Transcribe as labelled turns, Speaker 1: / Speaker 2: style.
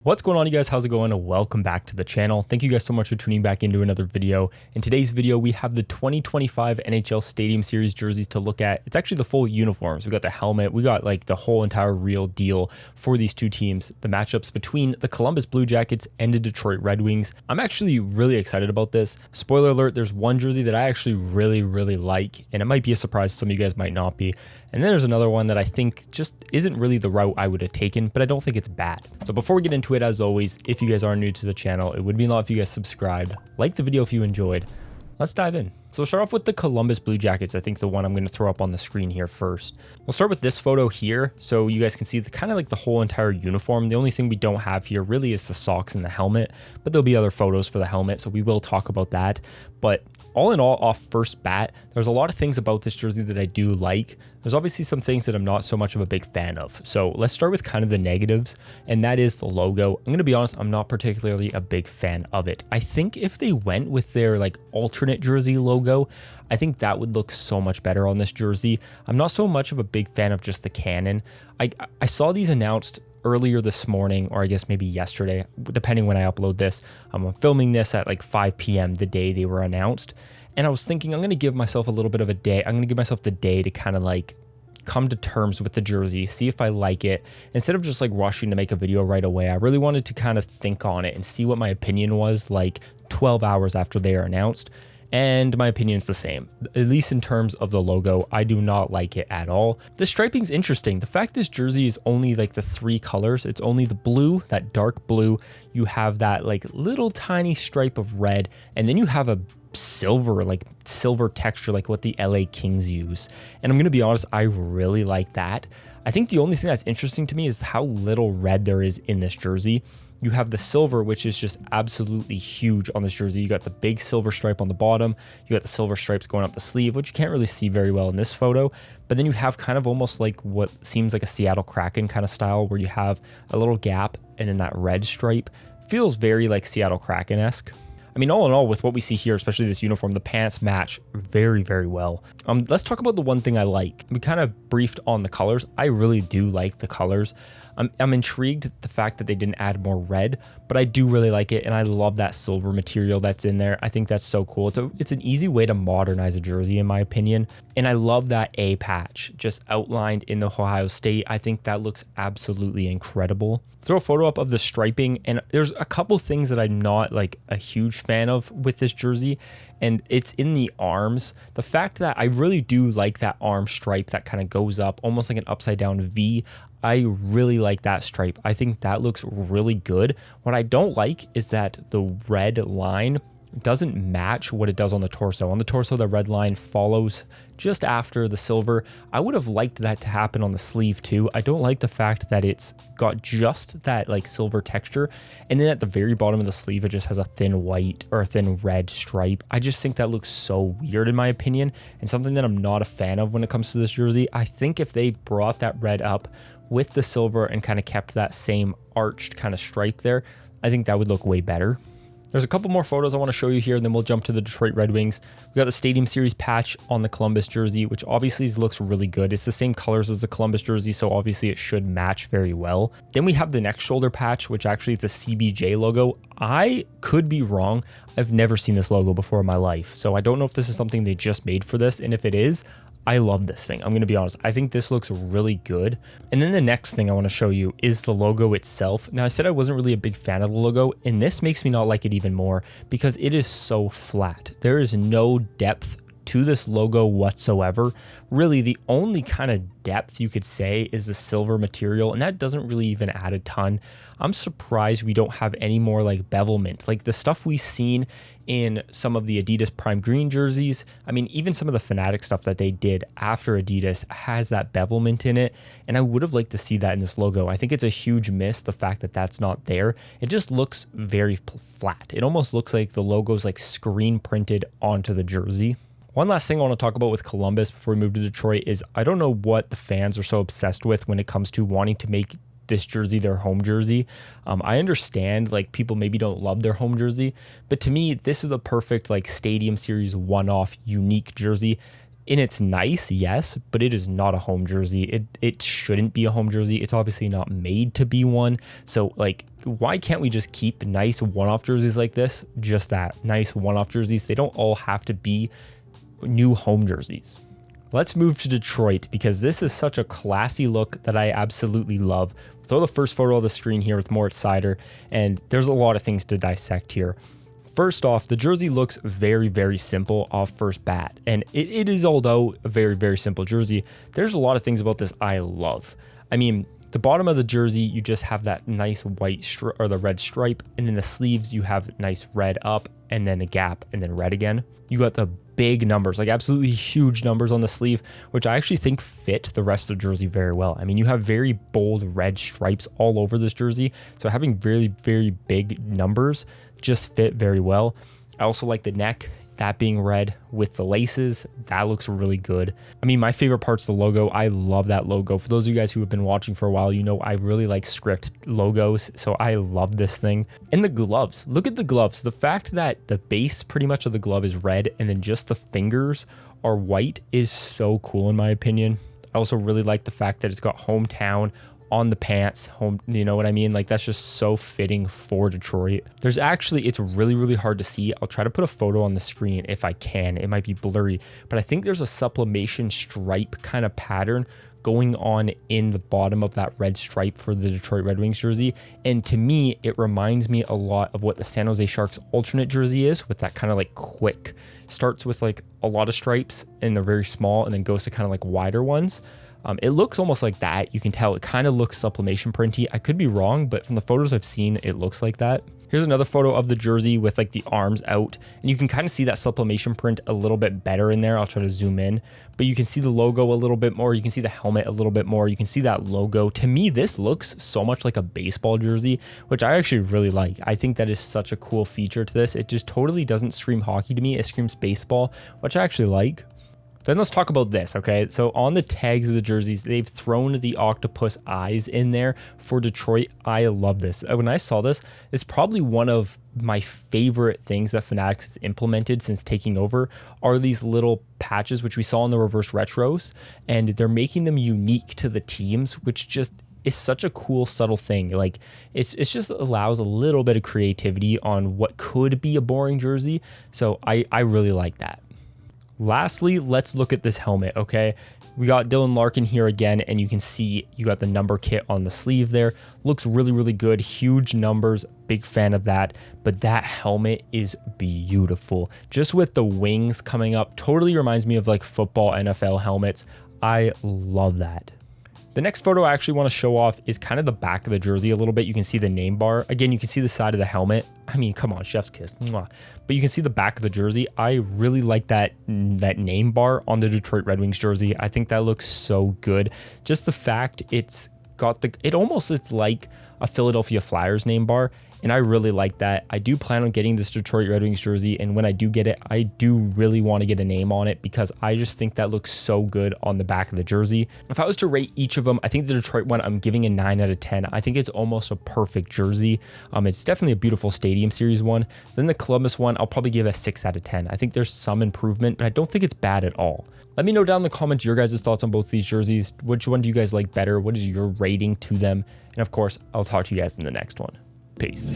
Speaker 1: What's going on, you guys? How's it going? Welcome back to the channel. Thank you guys so much for tuning back into another video. In today's video, we have the 2025 NHL Stadium Series jerseys to look at. It's actually the full uniforms. We got the helmet. We got like the whole entire real deal for these two teams. The matchups between the Columbus Blue Jackets and the Detroit Red Wings. I'm actually really excited about this. Spoiler alert, there's one jersey that I actually really like, and it might be a surprise to some of you guys, might not be. And then there's another one that I think just isn't really the route I would have taken, but I don't think it's bad. So before we get into it, as always, if you guys are new to the channel, it would mean a lot if you guys subscribed, like the video if you enjoyed. Let's dive in. So we'll start off with the Columbus Blue Jackets. I think the one I'm going to throw up on the screen here first. We'll start with this photo here, so you guys can see the kind of like the whole entire uniform. The only thing we don't have here really is the socks and the helmet, but there'll be other photos for the helmet, so we will talk about that. But all in all, off first bat, there's a lot of things about this jersey that I do like. There's obviously some things that I'm not so much of a big fan of. So let's start with kind of the negatives, and that is the logo. I'm going to be honest, I'm not particularly a big fan of it. I think if they went with their like alternate jersey logo, I think that would look so much better on this jersey. I'm not so much of a big fan of just the cannon. I saw these announced earlier this morning, or I guess maybe yesterday, depending when I upload this. I'm filming this at like 5 p.m. the day they were announced. And I was thinking, I'm going to give myself a little bit of a day. I'm going to give myself the day to kind of like come to terms with the jersey, see if I like it. Instead of just like rushing to make a video right away, I really wanted to kind of think on it and see what my opinion was like 12 hours after they are announced. And my opinion is the same, at least in terms of the logo. I do not like it at all. The striping's interesting. The fact this jersey is only like the three colors, it's only the blue, that dark blue, you have that like little tiny stripe of red, and then you have a silver, like silver texture, like what the LA Kings use. And I'm going to be honest, I really like that. I think the only thing that's interesting to me is how little red there is in this jersey. You have the silver, which is just absolutely huge on this jersey. You got the big silver stripe on the bottom. You got the silver stripes going up the sleeve, which you can't really see very well in this photo. But then you have kind of almost like what seems like a Seattle Kraken kind of style, where you have a little gap and then that red stripe. Feels very like Seattle Kraken-esque. I mean, all in all, with what we see here, especially this uniform, the pants match very well. Let's talk about the one thing I like. We kind of briefed on the colors. I really do like the colors. I'm intrigued at the fact that they didn't add more red, but I do really like it, and I love that silver material that's in there. I think that's so cool. It's an easy way to modernize a jersey, in my opinion, and I love that A patch just outlined in the Ohio State. I think that looks absolutely incredible. Throw a photo up of the striping, and there's a couple things that I'm not like a huge fan of with this jersey, and it's in the arms. The fact that I really do like that arm stripe that kind of goes up almost like an upside down V. I really like that stripe. I think that looks really good. What I don't like is that the red line doesn't match what it does on the torso. On the torso, the red line follows just after the silver. I would have liked that to happen on the sleeve too. I don't like the fact that it's got just that like silver texture, and then at the very bottom of the sleeve, it just has a thin white or a thin red stripe. I just think that looks so weird in my opinion, and something that I'm not a fan of when it comes to this jersey. I think if they brought that red up with the silver and kind of kept that same arched kind of stripe there, I think that would look way better. There's a couple more photos I want to show you here, and then we'll jump to the Detroit Red Wings. We got the Stadium Series patch on the Columbus jersey, which obviously looks really good. It's the same colors as the Columbus jersey, so obviously it should match very well. Then we have the next shoulder patch, which actually is the CBJ logo. I could be wrong. I've never seen this logo before in my life, so I don't know if this is something they just made for this, and if it is, I love this thing. I'm going to be honest. I think this looks really good. And then the next thing I want to show you is the logo itself. Now, I said I wasn't really a big fan of the logo, and this makes me not like it even more because it is so flat. There is no depth to this logo whatsoever. Really, the only kind of depth you could say is the silver material, and that doesn't really even add a ton. I'm surprised we don't have any more like bevelment, like the stuff we've seen in some of the Adidas Prime Green jerseys. I mean, even some of the Fanatic stuff that they did after Adidas has that bevelment in it, and I would have liked to see that in this logo. I think it's a huge miss, the fact that that's not there. It just looks very flat. It almost looks like the logo's like screen printed onto the jersey. One last thing I want to talk about with Columbus before we move to Detroit is I don't know what the fans are so obsessed with when it comes to wanting to make this jersey their home jersey. I understand like people maybe don't love their home jersey, but to me, this is a perfect like Stadium Series one-off unique jersey. And it's nice, yes, but it is not a home jersey. It shouldn't be a home jersey. It's obviously not made to be one. So like, why can't we just keep nice one-off jerseys like this? Just that, nice one-off jerseys. They don't all have to be new home jerseys. Let's move to Detroit because this is such a classy look that I absolutely love. Throw the first photo on the screen here with Moritz Seider, and there's a lot of things to dissect here. First off, the jersey looks very, very simple off first bat, and it is, although a very, very simple jersey, there's a lot of things about this I love. I mean, the bottom of the jersey, you just have that nice white or the red stripe, and then the sleeves, you have nice red up, and then a gap, and then red again. You got the big numbers, like absolutely huge numbers on the sleeve, which I actually think fit the rest of the jersey very well. I mean, you have very bold red stripes all over this jersey, so having very, very big numbers just fit very well. I also like the neck, that being red with the laces. That looks really good. I mean, my favorite part's the logo. I love that logo. For those of you guys who have been watching for a while, you know I really like script logos, so I love this thing. And the gloves, look at the gloves. The fact that the base pretty much of the glove is red and then just the fingers are white is so cool in my opinion. I also really like the fact that it's got hometown on the pants, home, you know what I mean? Like, that's just so fitting for Detroit. There's actually, it's really, really hard to see. I'll try to put a photo on the screen if I can. It might be blurry, but I think there's a sublimation stripe kind of pattern going on in the bottom of that red stripe for the Detroit Red Wings jersey. And to me, it reminds me a lot of what the San Jose Sharks alternate jersey is, with that kind of like quick, starts with like a lot of stripes and they're very small and then goes to kind of like wider ones. It looks almost like that. You can tell it kind of looks sublimation printy. I could be wrong, but from the photos I've seen, it looks like that. Here's another photo of the jersey with like the arms out, and you can kind of see that sublimation print a little bit better in there. I'll try to zoom in, but you can see the logo a little bit more. You can see the helmet a little bit more. You can see that logo. To me, this looks so much like a baseball jersey, which I actually really like. I think that is such a cool feature to this. It just totally doesn't scream hockey to me. It screams baseball, which I actually like. Then let's talk about this, okay? So on the tags of the jerseys, they've thrown the octopus eyes in there for Detroit. I love this. When I saw this, it's probably one of my favorite things that Fanatics has implemented since taking over are these little patches, which we saw in the reverse retros, and they're making them unique to the teams, which just is such a cool, subtle thing. Like, it's just allows a little bit of creativity on what could be a boring jersey. So I really like that. Lastly, let's look at this helmet, okay? We got Dylan Larkin here again, and you can see you got the number kit on the sleeve there. Looks really, really good. Huge numbers. Big fan of that. But that helmet is beautiful. Just with the wings coming up, totally reminds me of like football NFL helmets. I love that. The next photo I actually want to show off is kind of the back of the jersey a little bit. You can see the name bar. Again, you can see the side of the helmet. I mean, come on, chef's kiss. Mwah. But you can see the back of the jersey. I really like that name bar on the Detroit Red Wings jersey. I think that looks so good. Just the fact it's got it's like a Philadelphia Flyers name bar. And I really like that. I do plan on getting this Detroit Red Wings jersey, and when I do get it, I do really want to get a name on it because I just think that looks so good on the back of the jersey. If I was to rate each of them, I think the Detroit one, I'm giving a 9 out of 10. I think it's almost a perfect jersey. It's definitely a beautiful Stadium Series one. Then the Columbus one, I'll probably give a 6 out of 10. I think there's some improvement, but I don't think it's bad at all. Let me know down in the comments your guys' thoughts on both these jerseys. Which one do you guys like better? What is your rating to them? And of course, I'll talk to you guys in the next one. Peace.